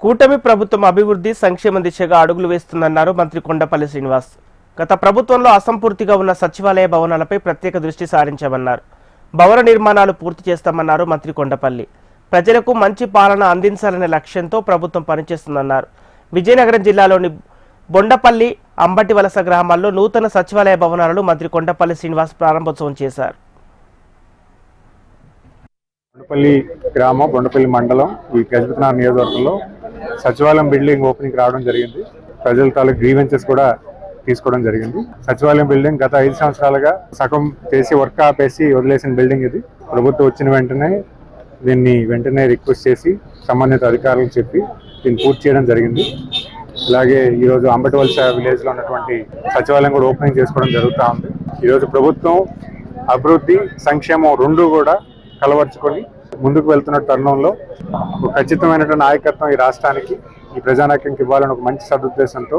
కూటమి ప్రభుత్వం అభివృద్ధి సంక్షేమ దిశగా అడుగులు వేస్తుందన్నారు మంత్రి కొండపల్లి శ్రీనివాస్. గత ప్రభుత్వంలో అసంపూర్తిగా ఉన్న సచివాలయ భవనాలపై ప్రత్యేక దృష్టి సారించామన్నారు. భవన నిర్మాణాలు పూర్తి చేస్తామన్నారు మంత్రి కొండపల్లి. ప్రజలకు మంచి పాలన అందించాలనే లక్ష్యంతో ప్రభుత్వం పనిచేస్తుందన్నారు. విజయనగరం జిల్లాలోని బొండపల్లి, అంబటివలస గ్రామాల్లో నూతన సచివాలయ భవనాలను మంత్రి కొండపల్లి శ్రీనివాస్ ప్రారంభోత్సవం చేశారు. బొండపల్లి గ్రామం, బొండపల్లి మండలం, ఈ గజపతినగర్ నియోజకవర్గంలో సచివాలయం బిల్డింగ్ ఓపెనింగ్ రావడం జరిగింది. ప్రజల తాలూకు గ్రీవెన్సెస్ కూడా తీసుకోవడం జరిగింది. సచివాలయం బిల్డింగ్ గత 5 సంవత్సరాలుగా సగం చేసి వర్క్ ఆపేసి వదిలేసిన బిల్డింగ్ ఇది. ప్రభుత్వం వచ్చిన వెంటనే దీన్ని రిక్వెస్ట్ చేసి సంబంధిత అధికారులకు చెప్పి దీన్ని పూర్తి చేయడం జరిగింది. అలాగే ఈరోజు అంబటివలస విలేజ్ లో ఉన్నటువంటి సచివాలయం కూడా ఓపెనింగ్ చేసుకోవడం జరుగుతూ ఉంది. ఈరోజు ప్రభుత్వం అభివృద్ధి, సంక్షేమం రెండు కూడా కలవర్చుకొని ముందుకు వెళ్తున్న తరుణంలో ఒక ఖచ్చితమైనటువంటి నాయకత్వం ఈ రాష్ట్రానికి, ఈ ప్రజానాయకునికి ఇవ్వాలని ఒక మంచి సదుద్దేశంతో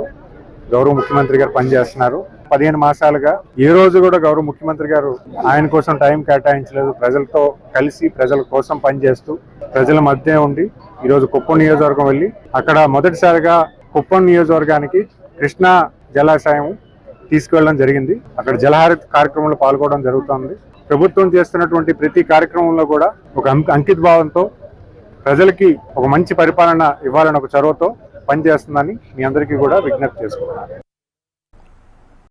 గౌరవ ముఖ్యమంత్రి గారు పనిచేస్తున్నారు. 15 మాసాలుగా ఏ రోజు కూడా గౌరవ ముఖ్యమంత్రి గారు ఆయన కోసం టైం కేటాయించలేదు. ప్రజలతో కలిసి ప్రజల కోసం పనిచేస్తూ ప్రజల మధ్య ఉండి ఈరోజు కుప్పం నియోజకవర్గం వెళ్ళి అక్కడ మొదటిసారిగా కుప్పం నియోజకవర్గానికి కృష్ణా జలాశయం తీసుకువెళ్ళడం జరిగింది. అక్కడ జలహారతి కార్యక్రమంలో పాల్గొనడం జరుగుతుంది. ప్రభుత్వం చేస్తున్నటువంటి ప్రతి కార్యక్రమంలో కూడా ఒక అంకిత భావంతో ప్రజలకి ఒక మంచి పరిపాలన ఇవ్వాలని ఒక చొరవతో పనిచేస్తుందని మీ అందరికీ కూడా విజ్ఞప్తి చేసుకుంటున్నాను.